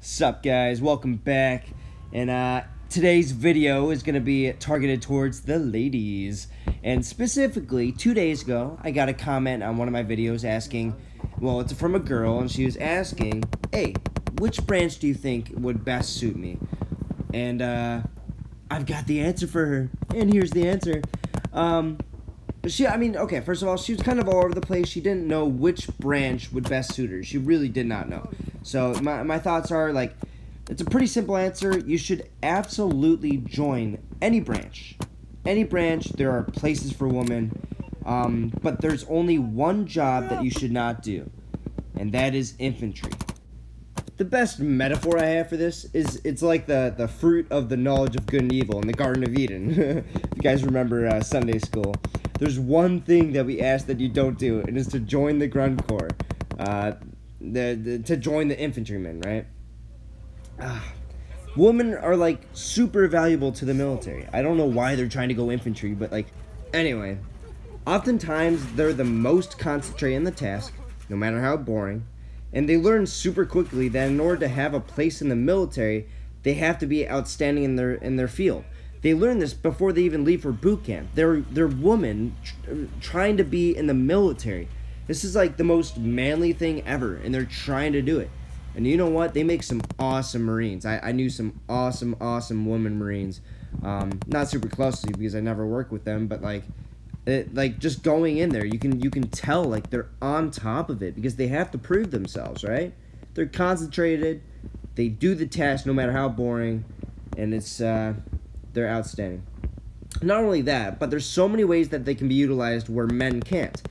Sup guys, welcome back, and today's video is going to be targeted towards the ladies, and specifically 2 days ago I got a comment on one of my videos asking, well, it's from a girl, and she was asking, hey, which branch do you think would best suit me? And I've got the answer for her, and here's the answer. Okay, first of all, she was kind of all over the place. She didn't know which branch would best suit her. She really did not know. So my thoughts are, like, it's a pretty simple answer. You should absolutely join any branch. Any branch, there are places for women, but there's only one job that you should not do, and that is infantry. The best metaphor I have for this is it's like the fruit of the knowledge of good and evil in the Garden of Eden. If you guys remember Sunday school. There's one thing that we ask that you don't do, and it's to join the Grunt Corps. To join the infantrymen, right? Women are, like, super valuable to the military. I don't know why they're trying to go infantry, but, like, anyway. Oftentimes, they're the most concentrated in the task, no matter how boring. And they learn super quickly that in order to have a place in the military, they have to be outstanding in their field. They learn this before they even leave for boot camp. They're women trying to be in the military. This is like the most manly thing ever, and they're trying to do it. And you know what? They make some awesome Marines. I knew some awesome women Marines. Not super closely because I never worked with them, but like just going in there, you can tell, like, they're on top of it because they have to prove themselves, right? They're concentrated. They do the task no matter how boring, and it's they're outstanding. Not only that, but there's so many ways that they can be utilized where men can't.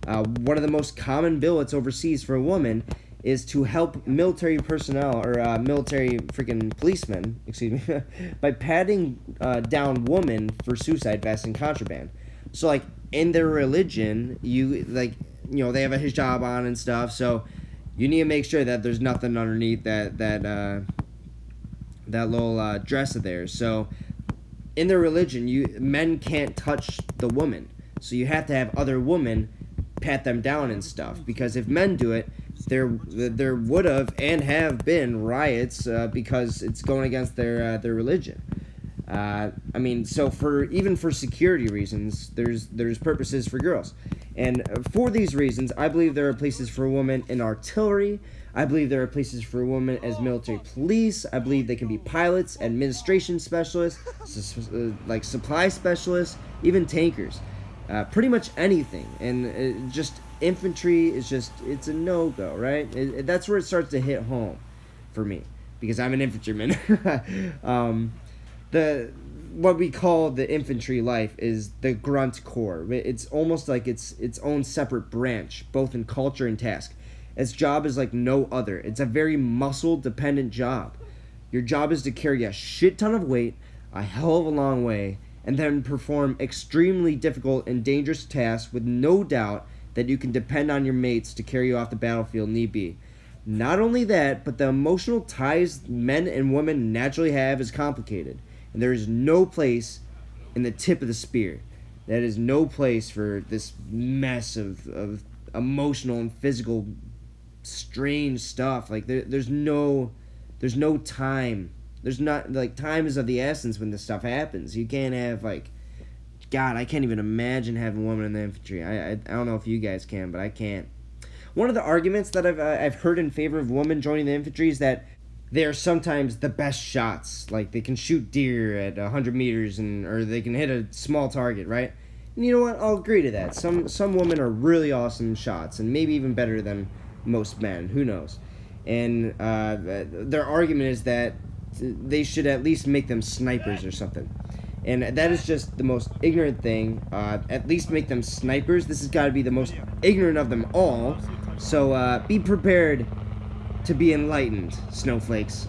One of the most common billets overseas for a woman is to help military personnel, or military freaking policemen, excuse me, by patting down women for suicide vests and contraband. So, like, in their religion, they have a hijab on and stuff, so you need to make sure that there's nothing underneath that little dress of theirs. So, in their religion, men can't touch the woman, so you have to have other women pat them down and stuff, because if men do it, there would have and have been riots because it's going against their religion. So even for security reasons, there's purposes for girls, and for these reasons, I believe there are places for women in artillery. I believe there are places for women as military police. I believe they can be pilots, administration specialists, like supply specialists, even tankers. Pretty much anything, and just infantry is it's a no-go, right? That's where it starts to hit home for me, because I'm an infantryman. What we call the infantry life is the Grunt Corps. It's almost like it's own separate branch, both in culture and task. Its job is like no other. It's a very muscle-dependent job. Your job is to carry a shit ton of weight, a hell of a long way, and then perform extremely difficult and dangerous tasks with no doubt that you can depend on your mates to carry you off the battlefield need be. Not only that, but the emotional ties men and women naturally have is complicated, and there is no place in the tip of the spear. That is no place for this mess of emotional and physical strange stuff. Like, there's no time. There's not, like, time is of the essence when this stuff happens. You can't have, like, God, I can't even imagine having women in the infantry. I don't know if you guys can, but I can't. One of the arguments that I've heard in favor of women joining the infantry is that they are sometimes the best shots. Like, they can shoot deer at 100 meters, or they can hit a small target, right? And you know what? I'll agree to that. Some women are really awesome shots, and maybe even better than most men. Who knows? And their argument is that they should at least make them snipers or something. And that is just the most ignorant thing. At least make them snipers. This has got to be the most ignorant of them all. So be prepared to be enlightened, snowflakes.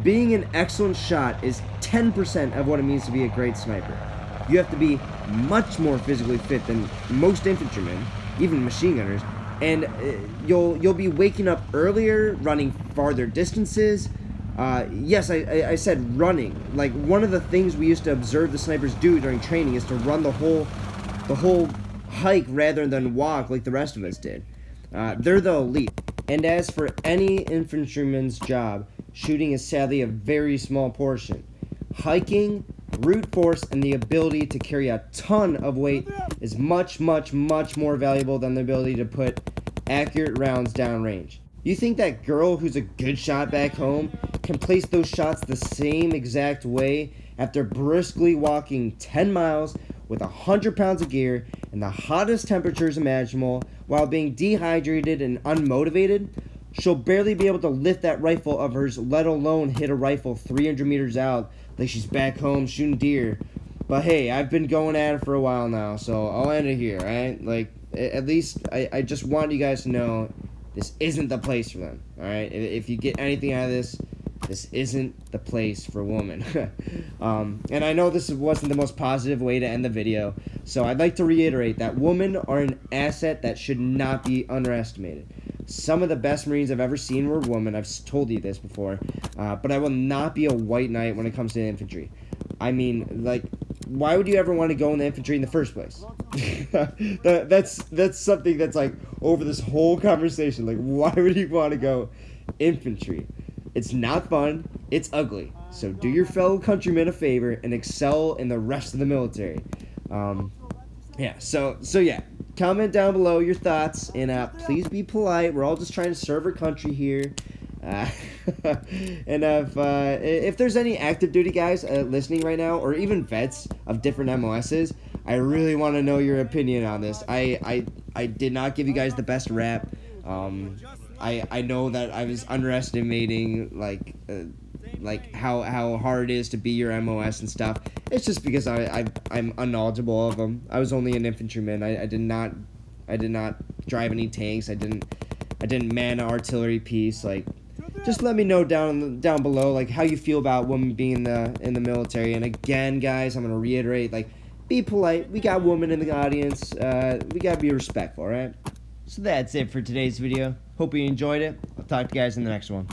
Being an excellent shot is 10% of what it means to be a great sniper. You have to be much more physically fit than most infantrymen, even machine gunners, and you'll be waking up earlier, running farther distances. Yes, I said running. Like, one of the things we used to observe the snipers do during training is to run the whole hike rather than walk like the rest of us did. They're the elite. And as for any infantryman's job, shooting is sadly a very small portion. Hiking, brute force, and the ability to carry a ton of weight is much, much, much more valuable than the ability to put accurate rounds downrange. You think that girl who's a good shot back home can place those shots the same exact way after briskly walking 10 miles with 100 pounds of gear in the hottest temperatures imaginable while being dehydrated and unmotivated? She'll barely be able to lift that rifle of hers, let alone hit a rifle 300 meters out like she's back home shooting deer. But hey, I've been going at it for a while now, so I'll end it here, alright? Like, at least I just want you guys to know this isn't the place for them, alright? If you get anything out of this, this isn't the place for women. And I know this wasn't the most positive way to end the video, so I'd like to reiterate that women are an asset that should not be underestimated. Some of the best Marines I've ever seen were women. I've told you this before. But I will not be a white knight when it comes to infantry. I mean, like, why would you ever want to go in the infantry in the first place? That's something that's, like, over this whole conversation. Like, why would you want to go infantry? It's not fun. It's ugly. So do your fellow countrymen a favor and excel in the rest of the military. Yeah, so yeah. Comment down below your thoughts, and please be polite. We're all just trying to serve our country here. And if there's any active duty guys listening right now, or even vets of different MOSs, I really want to know your opinion on this. I did not give you guys the best rap. I know that I was underestimating like how hard it is to be your MOS and stuff. It's just because I'm unknowledgeable of them. I was only an infantryman. I did not drive any tanks. I didn't man an artillery piece. Like, just let me know down below like how you feel about women being in the military. And again, guys, I'm gonna reiterate, like, be polite. We got women in the audience. We gotta be respectful, all right? So that's it for today's video. Hope you enjoyed it. I'll talk to you guys in the next one.